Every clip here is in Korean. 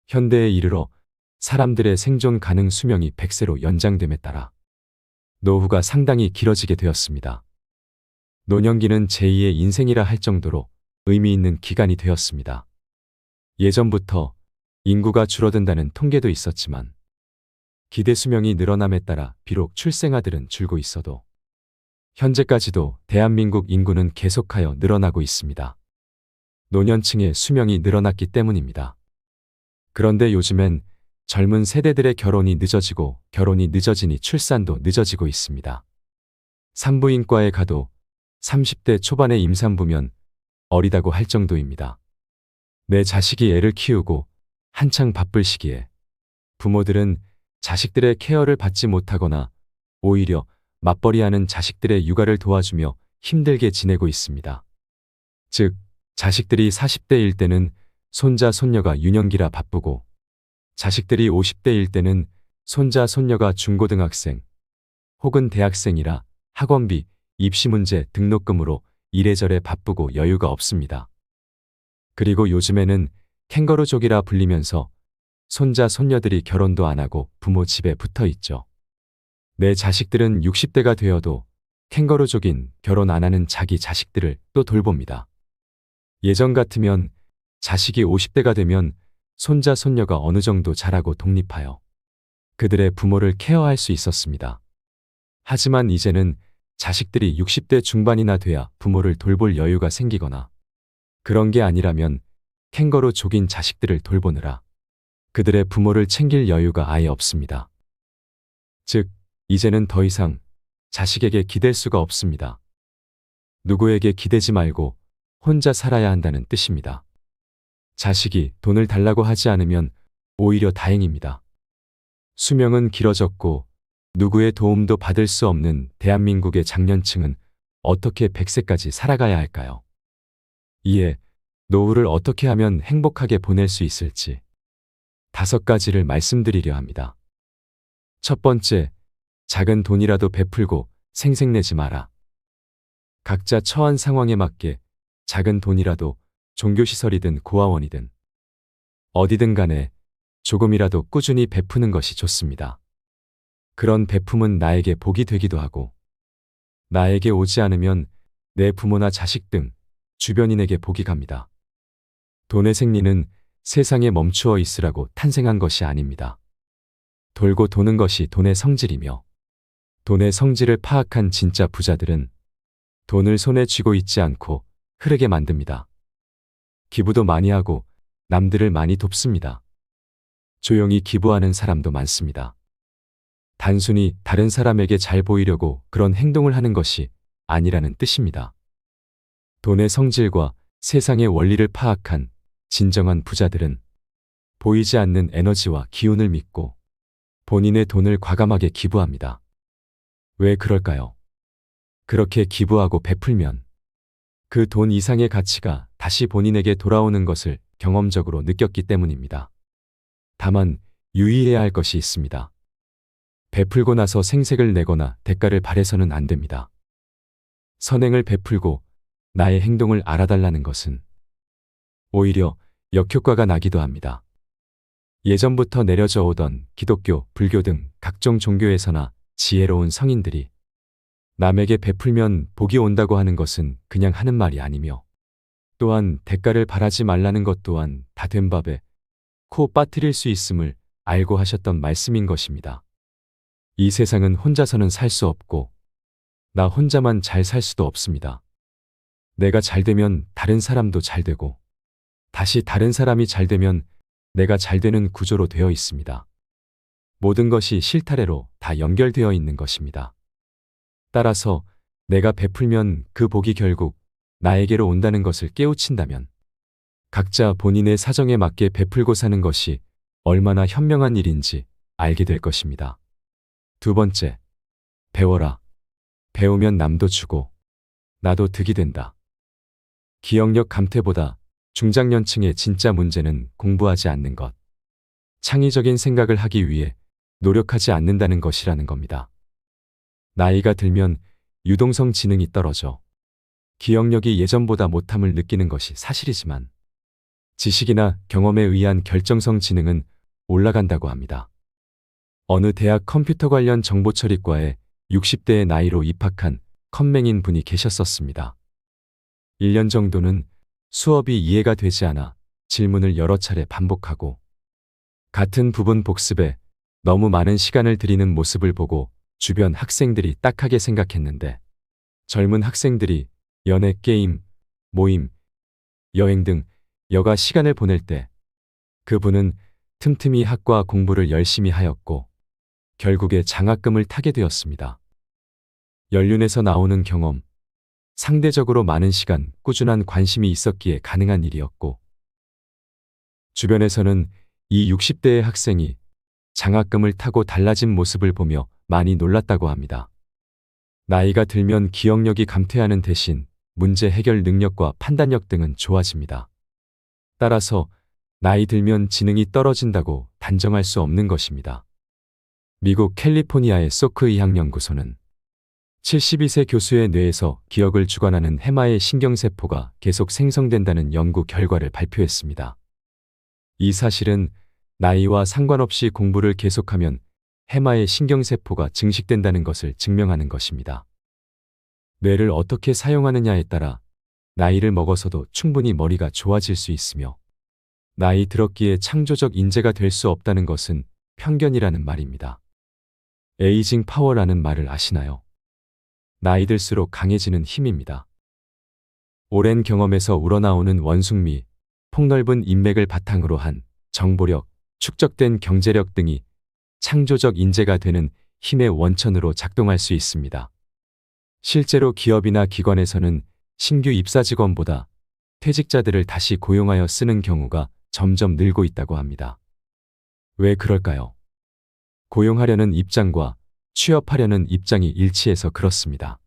현대에 이르러 사람들의 생존 가능 수명이 100세로 연장됨에 따라 노후가 상당히 길어지게 되었습니다. 노년기는 제2의 인생이라 할 정도로 의미 있는 기간이 되었습니다. 예전부터 인구가 줄어든다는 통계도 있었지만 기대 수명이 늘어남에 따라 비록 출생아들은 줄고 있어도 현재까지도 대한민국 인구는 계속하여 늘어나고 있습니다. 노년층의 수명이 늘어났기 때문입니다. 그런데 요즘엔 젊은 세대들의 결혼이 늦어지고 결혼이 늦어지니 출산도 늦어지고 있습니다. 산부인과에 가도 30대 초반의 임산부면 어리다고 할 정도입니다. 내 자식이 애를 키우고 한창 바쁠 시기에 부모들은 자식들의 케어를 받지 못하거나 오히려 맞벌이하는 자식들의 육아를 도와주며 힘들게 지내고 있습니다. 즉, 자식들이 40대일 때는 손자, 손녀가 유년기라 바쁘고 자식들이 50대일 때는 손자, 손녀가 중고등학생 혹은 대학생이라 학원비, 입시 문제, 등록금으로 이래저래 바쁘고 여유가 없습니다. 그리고 요즘에는 캥거루족이라 불리면서 손자, 손녀들이 결혼도 안 하고 부모 집에 붙어 있죠. 내 자식들은 60대가 되어도 캥거루족인 결혼 안 하는 자기 자식들을 또 돌봅니다. 예전 같으면 자식이 50대가 되면 손자, 손녀가 어느 정도 자라고 독립하여 그들의 부모를 케어할 수 있었습니다. 하지만 이제는 자식들이 60대 중반이나 돼야 부모를 돌볼 여유가 생기거나 그런 게 아니라면 캥거루족인 자식들을 돌보느라 그들의 부모를 챙길 여유가 아예 없습니다. 즉, 이제는 더 이상 자식에게 기댈 수가 없습니다. 누구에게 기대지 말고 혼자 살아야 한다는 뜻입니다. 자식이 돈을 달라고 하지 않으면 오히려 다행입니다. 수명은 길어졌고 누구의 도움도 받을 수 없는 대한민국의 장년층은 어떻게 100세까지 살아가야 할까요? 이에 노후를 어떻게 하면 행복하게 보낼 수 있을지 5가지를 말씀드리려 합니다. 첫 번째, 작은 돈이라도 베풀고 생색내지 마라. 각자 처한 상황에 맞게 작은 돈이라도 종교시설이든 고아원이든 어디든 간에 조금이라도 꾸준히 베푸는 것이 좋습니다. 그런 베품은 나에게 복이 되기도 하고 나에게 오지 않으면 내 부모나 자식 등 주변인에게 복이 갑니다. 돈의 생리는 세상에 멈추어 있으라고 탄생한 것이 아닙니다. 돌고 도는 것이 돈의 성질이며 돈의 성질을 파악한 진짜 부자들은 돈을 손에 쥐고 있지 않고 흐르게 만듭니다. 기부도 많이 하고 남들을 많이 돕습니다. 조용히 기부하는 사람도 많습니다. 단순히 다른 사람에게 잘 보이려고 그런 행동을 하는 것이 아니라는 뜻입니다. 돈의 성질과 세상의 원리를 파악한 진정한 부자들은 보이지 않는 에너지와 기운을 믿고 본인의 돈을 과감하게 기부합니다. 왜 그럴까요? 그렇게 기부하고 베풀면 그 돈 이상의 가치가 다시 본인에게 돌아오는 것을 경험적으로 느꼈기 때문입니다. 다만 유의해야 할 것이 있습니다. 베풀고 나서 생색을 내거나 대가를 바래서는 안 됩니다. 선행을 베풀고 나의 행동을 알아달라는 것은 오히려 역효과가 나기도 합니다. 예전부터 내려져 오던 기독교, 불교 등 각종 종교에서나 지혜로운 성인들이 남에게 베풀면 복이 온다고 하는 것은 그냥 하는 말이 아니며 또한 대가를 바라지 말라는 것 또한 다 된 밥에 코 빠뜨릴 수 있음을 알고 하셨던 말씀인 것입니다. 이 세상은 혼자서는 살 수 없고 나 혼자만 잘 살 수도 없습니다. 내가 잘 되면 다른 사람도 잘 되고 다시 다른 사람이 잘 되면 내가 잘 되는 구조로 되어 있습니다. 모든 것이 실타래로 다 연결되어 있는 것입니다. 따라서 내가 베풀면 그 복이 결국 나에게로 온다는 것을 깨우친다면 각자 본인의 사정에 맞게 베풀고 사는 것이 얼마나 현명한 일인지 알게 될 것입니다. 두 번째, 배워라. 배우면 남도 주고 나도 득이 된다. 기억력 감퇴보다 중장년층의 진짜 문제는 공부하지 않는 것, 창의적인 생각을 하기 위해 노력하지 않는다는 것이라는 겁니다. 나이가 들면 유동성 지능이 떨어져 기억력이 예전보다 못함을 느끼는 것이 사실이지만 지식이나 경험에 의한 결정성 지능은 올라간다고 합니다. 어느 대학 컴퓨터 관련 정보처리과에 60대의 나이로 입학한 컴맹인 분이 계셨었습니다. 1년 정도는 수업이 이해가 되지 않아 질문을 여러 차례 반복하고 같은 부분 복습에 너무 많은 시간을 들이는 모습을 보고 주변 학생들이 딱하게 생각했는데 젊은 학생들이 연애, 게임, 모임, 여행 등 여가 시간을 보낼 때 그분은 틈틈이 학과 공부를 열심히 하였고 결국에 장학금을 타게 되었습니다. 연륜에서 나오는 경험, 상대적으로 많은 시간 꾸준한 관심이 있었기에 가능한 일이었고 주변에서는 이 60대의 학생이 장학금을 타고 달라진 모습을 보며 많이 놀랐다고 합니다. 나이가 들면 기억력이 감퇴하는 대신 문제 해결 능력과 판단력 등은 좋아집니다. 따라서 나이 들면 지능이 떨어진다고 단정할 수 없는 것입니다. 미국 캘리포니아의 소크 의학연구소는 72세 교수의 뇌에서 기억을 주관하는 해마의 신경세포가 계속 생성된다는 연구 결과를 발표했습니다. 이 사실은 나이와 상관없이 공부를 계속하면 해마의 신경세포가 증식된다는 것을 증명하는 것입니다. 뇌를 어떻게 사용하느냐에 따라 나이를 먹어서도 충분히 머리가 좋아질 수 있으며 나이 들었기에 창조적 인재가 될 수 없다는 것은 편견이라는 말입니다. 에이징 파워라는 말을 아시나요? 나이 들수록 강해지는 힘입니다. 오랜 경험에서 우러나오는 원숭미, 폭넓은 인맥을 바탕으로 한 정보력, 축적된 경제력 등이 창조적 인재가 되는 힘의 원천으로 작동할 수 있습니다. 실제로 기업이나 기관에서는 신규 입사 직원보다 퇴직자들을 다시 고용하여 쓰는 경우가 점점 늘고 있다고 합니다. 왜 그럴까요? 고용하려는 입장과 취업하려는 입장이 일치해서 그렇습니다.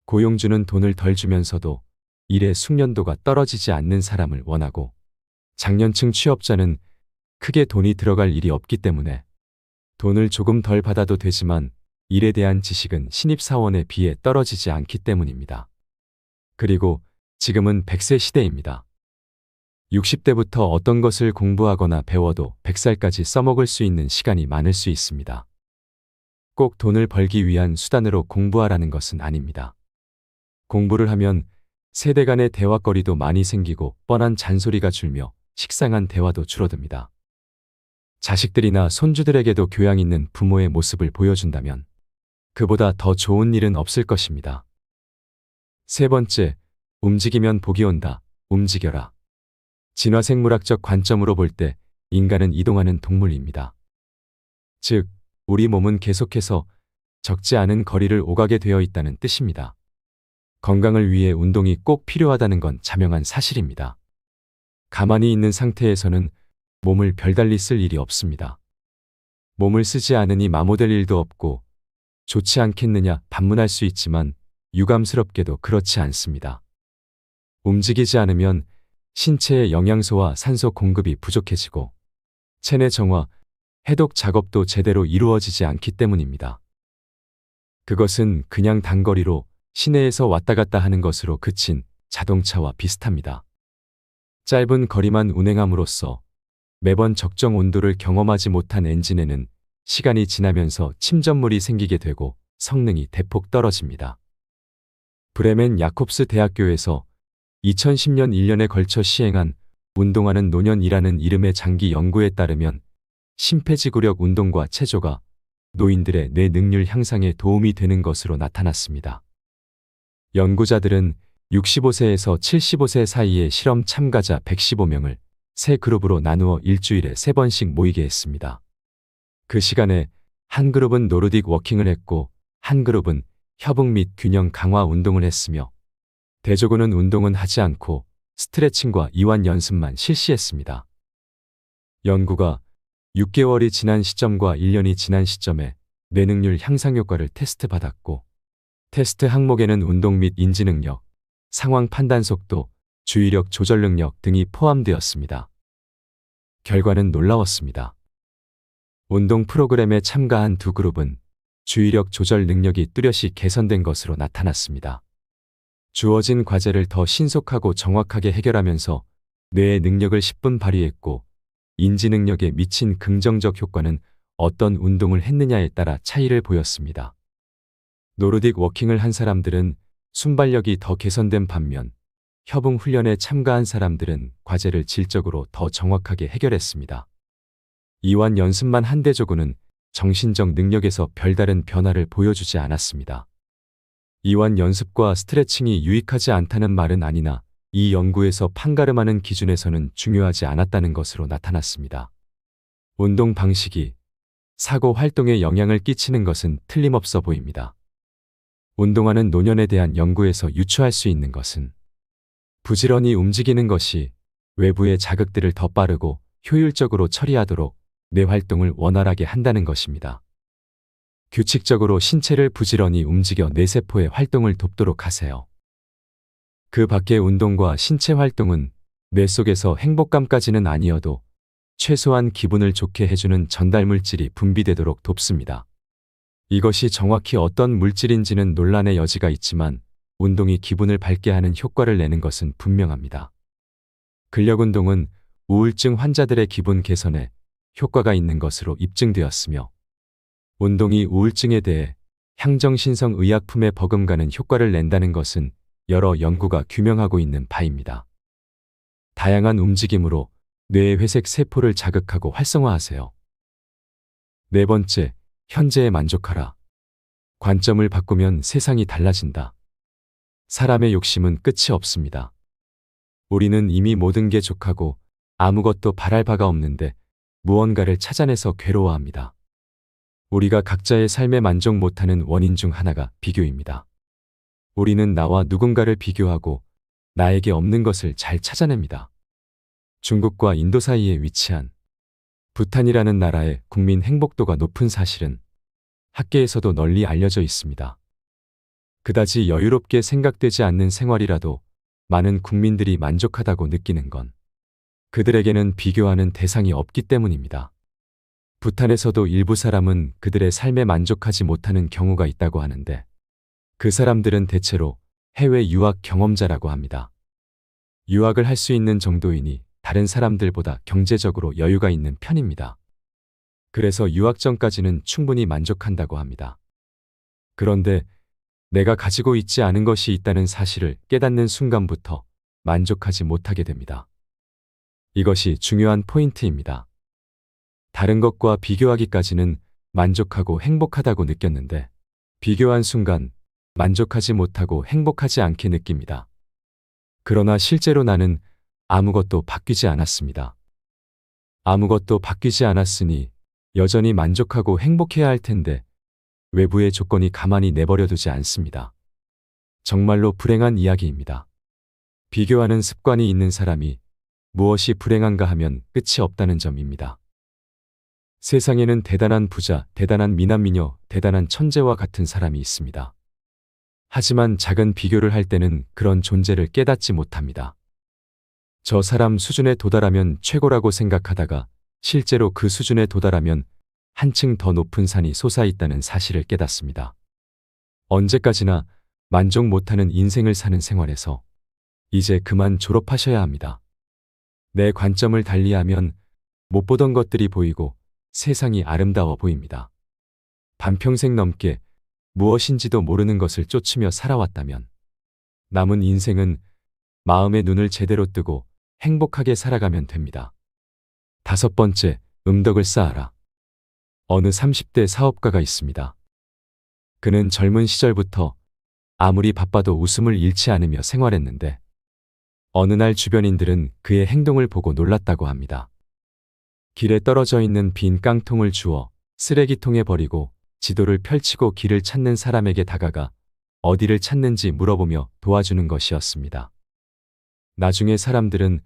고용주는 돈을 덜 주면서도 일의 숙련도가 떨어지지 않는 사람을 원하고 장년층 취업자는 크게 돈이 들어갈 일이 없기 때문에 돈을 조금 덜 받아도 되지만 일에 대한 지식은 신입사원에 비해 떨어지지 않기 때문입니다. 그리고 지금은 100세 시대입니다. 60대부터 어떤 것을 공부하거나 배워도 100살까지 써먹을 수 있는 시간이 많을 수 있습니다. 꼭 돈을 벌기 위한 수단으로 공부하라는 것은 아닙니다. 공부를 하면 세대 간의 대화거리도 많이 생기고 뻔한 잔소리가 줄며 식상한 대화도 줄어듭니다. 자식들이나 손주들에게도 교양 있는 부모의 모습을 보여준다면 그보다 더 좋은 일은 없을 것입니다. 세 번째, 움직이면 복이 온다. 움직여라. 진화생물학적 관점으로 볼 때 인간은 이동하는 동물입니다. 즉, 우리 몸은 계속해서 적지 않은 거리를 오가게 되어 있다는 뜻입니다. 건강을 위해 운동이 꼭 필요하다는 건 자명한 사실입니다. 가만히 있는 상태에서는 몸을 별달리 쓸 일이 없습니다. 몸을 쓰지 않으니 마모될 일도 없고 좋지 않겠느냐 반문할 수 있지만 유감스럽게도 그렇지 않습니다. 움직이지 않으면 신체의 영양소와 산소 공급이 부족해지고 체내 정화, 해독 작업도 제대로 이루어지지 않기 때문입니다. 그것은 그냥 단거리로 시내에서 왔다 갔다 하는 것으로 그친 자동차와 비슷합니다. 짧은 거리만 운행함으로써 매번 적정 온도를 경험하지 못한 엔진에는 시간이 지나면서 침전물이 생기게 되고 성능이 대폭 떨어집니다. 브레멘 야콥스 대학교에서 2010년 1년에 걸쳐 시행한 운동하는 노년이라는 이름의 장기 연구에 따르면 심폐지구력 운동과 체조가 노인들의 뇌 능률 향상에 도움이 되는 것으로 나타났습니다. 연구자들은 65세에서 75세 사이의 실험 참가자 115명을 세 그룹으로 나누어 일주일에 3번씩 모이게 했습니다. 그 시간에 한 그룹은 노르딕 워킹을 했고 한 그룹은 협응 및 균형 강화 운동을 했으며 대조군은 운동은 하지 않고 스트레칭과 이완 연습만 실시했습니다. 연구가 6개월이 지난 시점과 1년이 지난 시점에 뇌능률 향상 효과를 테스트 받았고 테스트 항목에는 운동 및 인지 능력, 상황 판단 속도, 주의력 조절 능력 등이 포함되었습니다. 결과는 놀라웠습니다. 운동 프로그램에 참가한 두 그룹은 주의력 조절 능력이 뚜렷이 개선된 것으로 나타났습니다. 주어진 과제를 더 신속하고 정확하게 해결하면서 뇌의 능력을 10분 발휘했고 인지 능력에 미친 긍정적 효과는 어떤 운동을 했느냐에 따라 차이를 보였습니다. 노르딕 워킹을 한 사람들은 순발력이 더 개선된 반면 협응 훈련에 참가한 사람들은 과제를 질적으로 더 정확하게 해결했습니다. 이완 연습만 한대조구는 정신적 능력에서 별다른 변화를 보여주지 않았습니다. 이완 연습과 스트레칭이 유익하지 않다는 말은 아니나 이 연구에서 판가름하는 기준에서는 중요하지 않았다는 것으로 나타났습니다. 운동 방식이 사고 활동에 영향을 끼치는 것은 틀림없어 보입니다. 운동하는 노년에 대한 연구에서 유추할 수 있는 것은 부지런히 움직이는 것이 외부의 자극들을 더 빠르고 효율적으로 처리하도록 뇌 활동을 원활하게 한다는 것입니다. 규칙적으로 신체를 부지런히 움직여 뇌세포의 활동을 돕도록 하세요. 그 밖의 운동과 신체 활동은 뇌 속에서 행복감까지는 아니어도 최소한 기분을 좋게 해주는 전달 물질이 분비되도록 돕습니다. 이것이 정확히 어떤 물질인지는 논란의 여지가 있지만 운동이 기분을 밝게 하는 효과를 내는 것은 분명합니다. 근력 운동은 우울증 환자들의 기분 개선에 효과가 있는 것으로 입증되었으며 운동이 우울증에 대해 향정신성 의약품에 버금가는 효과를 낸다는 것은 여러 연구가 규명하고 있는 바입니다. 다양한 움직임으로 뇌의 회색 세포를 자극하고 활성화하세요. 네 번째, 현재에 만족하라. 관점을 바꾸면 세상이 달라진다. 사람의 욕심은 끝이 없습니다. 우리는 이미 모든 게 족하고 아무것도 바랄 바가 없는데 무언가를 찾아내서 괴로워합니다. 우리가 각자의 삶에 만족 못하는 원인 중 하나가 비교입니다. 우리는 나와 누군가를 비교하고 나에게 없는 것을 잘 찾아냅니다. 중국과 인도 사이에 위치한 부탄이라는 나라의 국민 행복도가 높은 사실은 학계에서도 널리 알려져 있습니다. 그다지 여유롭게 생각되지 않는 생활이라도 많은 국민들이 만족하다고 느끼는 건 그들에게는 비교하는 대상이 없기 때문입니다. 부탄에서도 일부 사람은 그들의 삶에 만족하지 못하는 경우가 있다고 하는데 그 사람들은 대체로 해외 유학 경험자라고 합니다. 유학을 할 수 있는 정도이니 다른 사람들보다 경제적으로 여유가 있는 편입니다. 그래서 유학 전까지는 충분히 만족한다고 합니다. 그런데 내가 가지고 있지 않은 것이 있다는 사실을 깨닫는 순간부터 만족하지 못하게 됩니다. 이것이 중요한 포인트입니다. 다른 것과 비교하기까지는 만족하고 행복하다고 느꼈는데 비교한 순간 만족하지 못하고 행복하지 않게 느낍니다. 그러나 실제로 나는 아무것도 바뀌지 않았습니다. 아무것도 바뀌지 않았으니 여전히 만족하고 행복해야 할 텐데 외부의 조건이 가만히 내버려두지 않습니다. 정말로 불행한 이야기입니다. 비교하는 습관이 있는 사람이 무엇이 불행한가 하면 끝이 없다는 점입니다. 세상에는 대단한 부자, 대단한 미남미녀, 대단한 천재와 같은 사람이 있습니다. 하지만 작은 비교를 할 때는 그런 존재를 깨닫지 못합니다. 저 사람 수준에 도달하면 최고라고 생각하다가 실제로 그 수준에 도달하면 한층 더 높은 산이 솟아있다는 사실을 깨닫습니다. 언제까지나 만족 못하는 인생을 사는 생활에서 이제 그만 졸업하셔야 합니다. 내 관점을 달리하면 못 보던 것들이 보이고 세상이 아름다워 보입니다. 반평생 넘게 무엇인지도 모르는 것을 쫓으며 살아왔다면 남은 인생은 마음의 눈을 제대로 뜨고 행복하게 살아가면 됩니다. 다섯 번째, 음덕을 쌓아라. 어느 30대 사업가가 있습니다. 그는 젊은 시절부터 아무리 바빠도 웃음을 잃지 않으며 생활했는데 어느 날 주변인들은 그의 행동을 보고 놀랐다고 합니다. 길에 떨어져 있는 빈 깡통을 주워 쓰레기통에 버리고 지도를 펼치고 길을 찾는 사람에게 다가가 어디를 찾는지 물어보며 도와주는 것이었습니다. 나중에 사람들은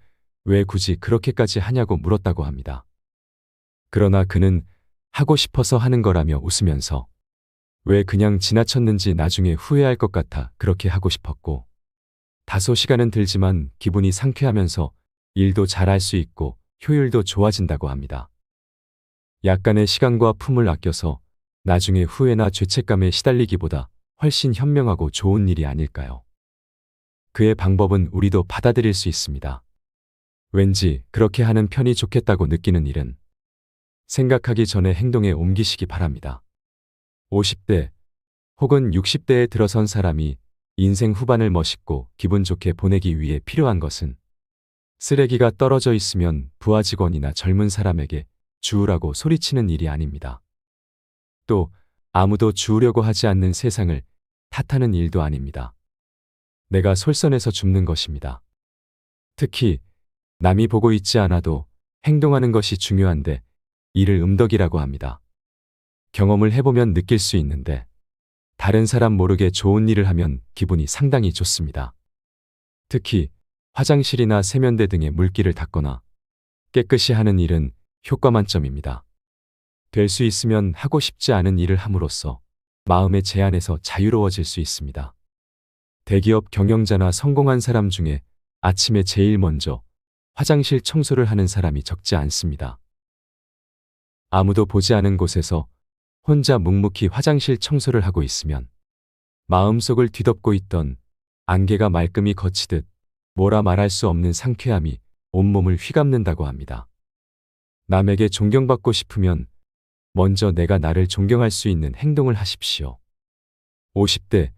왜 굳이 그렇게까지 하냐고 물었다고 합니다. 그러나 그는 하고 싶어서 하는 거라며 웃으면서 왜 그냥 지나쳤는지 나중에 후회할 것 같아 그렇게 하고 싶었고 다소 시간은 들지만 기분이 상쾌하면서 일도 잘할 수 있고 효율도 좋아진다고 합니다. 약간의 시간과 품을 아껴서 나중에 후회나 죄책감에 시달리기보다 훨씬 현명하고 좋은 일이 아닐까요? 그의 방법은 우리도 받아들일 수 있습니다. 왠지 그렇게 하는 편이 좋겠다고 느끼는 일은 생각하기 전에 행동에 옮기시기 바랍니다. 50대 혹은 60대에 들어선 사람이 인생 후반을 멋있고 기분 좋게 보내기 위해 필요한 것은 쓰레기가 떨어져 있으면 부하 직원이나 젊은 사람에게 주우라고 소리치는 일이 아닙니다. 또 아무도 주우려고 하지 않는 세상을 탓하는 일도 아닙니다. 내가 솔선해서 줍는 것입니다. 특히 남이 보고 있지 않아도 행동하는 것이 중요한데 이를 음덕이라고 합니다. 경험을 해보면 느낄 수 있는데 다른 사람 모르게 좋은 일을 하면 기분이 상당히 좋습니다. 특히 화장실이나 세면대 등의 물기를 닦거나 깨끗이 하는 일은 효과 만점입니다. 될 수 있으면 하고 싶지 않은 일을 함으로써 마음의 제한에서 자유로워질 수 있습니다. 대기업 경영자나 성공한 사람 중에 아침에 제일 먼저 화장실 청소를 하는 사람이 적지 않습니다. 아무도 보지 않은 곳에서 혼자 묵묵히 화장실 청소를 하고 있으면 마음속을 뒤덮고 있던 안개가 말끔히 걷히듯 뭐라 말할 수 없는 상쾌함이 온몸을 휘감는다고 합니다. 남에게 존경받고 싶으면 먼저 내가 나를 존경할 수 있는 행동을 하십시오. 50대,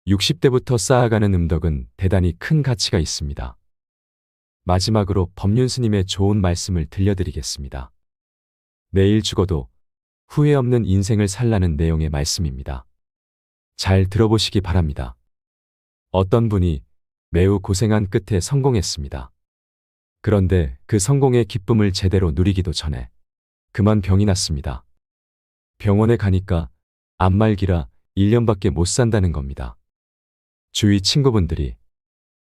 60대부터 쌓아가는 음덕은 대단히 큰 가치가 있습니다. 마지막으로 법륜 스님의 좋은 말씀을 들려드리겠습니다. 내일 죽어도 후회 없는 인생을 살라는 내용의 말씀입니다. 잘 들어보시기 바랍니다. 어떤 분이 매우 고생한 끝에 성공했습니다. 그런데 그 성공의 기쁨을 제대로 누리기도 전에 그만 병이 났습니다. 병원에 가니까 안말기라 1년밖에 못 산다는 겁니다. 주위 친구분들이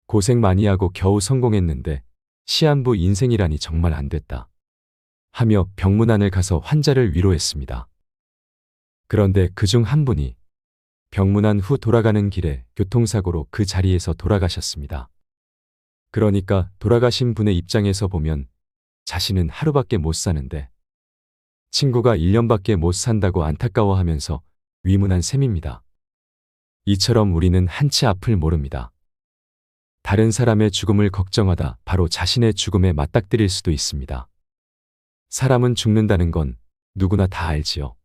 고생 많이 하고 겨우 성공했는데 시한부 인생이라니 정말 안 됐다 하며 병문안을 가서 환자를 위로했습니다. 그런데 그중 한 분이 병문안 후 돌아가는 길에 교통사고로 그 자리에서 돌아가셨습니다. 그러니까 돌아가신 분의 입장에서 보면 자신은 하루밖에 못 사는데 친구가 1년밖에 못 산다고 안타까워하면서 위문한 셈입니다. 이처럼 우리는 한치 앞을 모릅니다. 다른 사람의 죽음을 걱정하다 바로 자신의 죽음에 맞닥뜨릴 수도 있습니다. 사람은 죽는다는 건 누구나 다 알지요.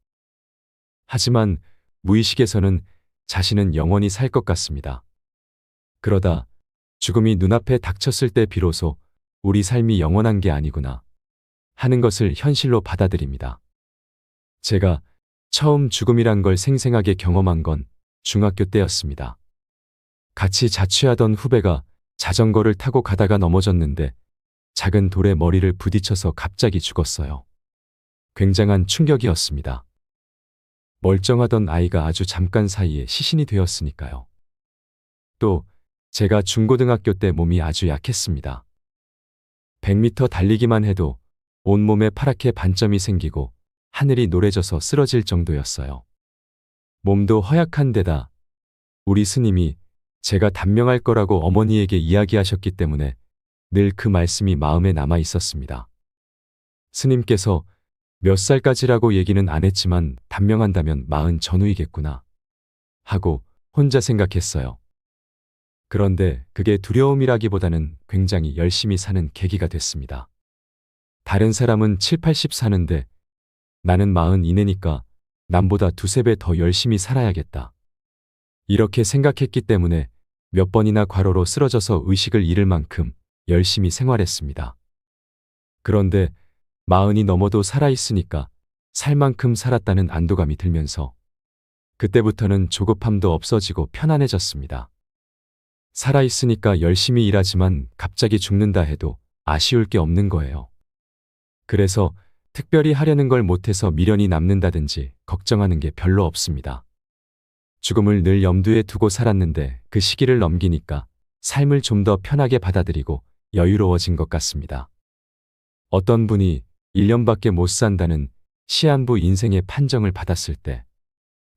하지만 무의식에서는 자신은 영원히 살 것 같습니다. 그러다 죽음이 눈앞에 닥쳤을 때 비로소 우리 삶이 영원한 게 아니구나 하는 것을 현실로 받아들입니다. 제가 처음 죽음이란 걸 생생하게 경험한 건 중학교 때였습니다. 같이 자취하던 후배가 자전거를 타고 가다가 넘어졌는데 작은 돌에 머리를 부딪혀서 갑자기 죽었어요. 굉장한 충격이었습니다. 멀쩡하던 아이가 아주 잠깐 사이에 시신이 되었으니까요. 또 제가 중고등학교 때 몸이 아주 약했습니다. 100m 달리기만 해도 온몸에 파랗게 반점이 생기고 하늘이 노래져서 쓰러질 정도였어요. 몸도 허약한 데다 우리 스님이 제가 단명할 거라고 어머니에게 이야기하셨기 때문에 늘 그 말씀이 마음에 남아 있었습니다. 스님께서 몇 살까지라고 얘기는 안 했지만 단명한다면 40 전후이겠구나 하고 혼자 생각했어요. 그런데 그게 두려움이라기보다는 굉장히 열심히 사는 계기가 됐습니다. 다른 사람은 7, 80 사는데 나는 40 이내니까 남보다 두세 배 더 열심히 살아야겠다. 이렇게 생각했기 때문에 몇 번이나 과로로 쓰러져서 의식을 잃을 만큼 열심히 생활했습니다. 그런데 40이 넘어도 살아있으니까 살 만큼 살았다는 안도감이 들면서 그때부터는 조급함도 없어지고 편안해졌습니다. 살아있으니까 열심히 일하지만 갑자기 죽는다 해도 아쉬울 게 없는 거예요. 그래서 특별히 하려는 걸 못해서 미련이 남는다든지 걱정하는 게 별로 없습니다. 죽음을 늘 염두에 두고 살았는데 그 시기를 넘기니까 삶을 좀 더 편하게 받아들이고 여유로워진 것 같습니다. 어떤 분이 1년밖에 못 산다는 시한부 인생의 판정을 받았을 때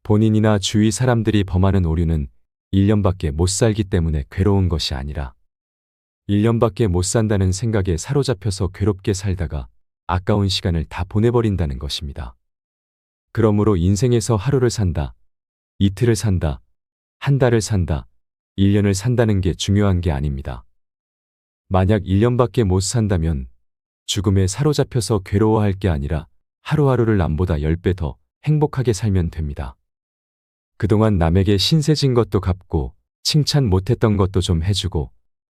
본인이나 주위 사람들이 범하는 오류는 1년밖에 못 살기 때문에 괴로운 것이 아니라 1년밖에 못 산다는 생각에 사로잡혀서 괴롭게 살다가 아까운 시간을 다 보내버린다는 것입니다. 그러므로 인생에서 하루를 산다, 이틀을 산다, 한 달을 산다, 1년을 산다는 게 중요한 게 아닙니다. 만약 1년밖에 못 산다면 죽음에 사로잡혀서 괴로워할 게 아니라 하루하루를 남보다 10배 더 행복하게 살면 됩니다. 그동안 남에게 신세진 것도 갚고 칭찬 못했던 것도 좀 해주고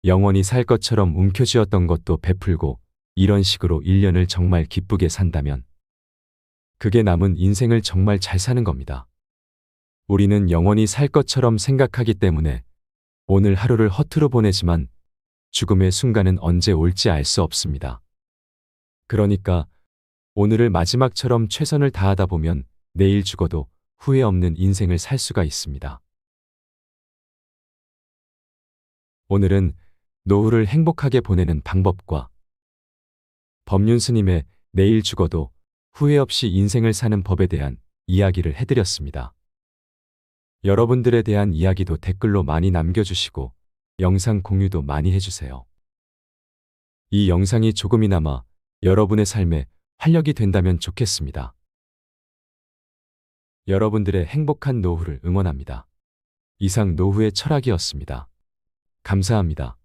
영원히 살 것처럼 움켜쥐었던 것도 베풀고 이런 식으로 1년을 정말 기쁘게 산다면 그게 남은 인생을 정말 잘 사는 겁니다. 우리는 영원히 살 것처럼 생각하기 때문에 오늘 하루를 허투루 보내지만 죽음의 순간은 언제 올지 알 수 없습니다. 그러니까 오늘을 마지막처럼 최선을 다하다 보면 내일 죽어도 후회 없는 인생을 살 수가 있습니다. 오늘은 노후를 행복하게 보내는 방법과 법륜 스님의 내일 죽어도 후회 없이 인생을 사는 법에 대한 이야기를 해드렸습니다. 여러분들에 대한 이야기도 댓글로 많이 남겨주시고 영상 공유도 많이 해주세요. 이 영상이 조금이나마 여러분의 삶에 활력이 된다면 좋겠습니다. 여러분들의 행복한 노후를 응원합니다. 이상 노후의 철학이었습니다. 감사합니다.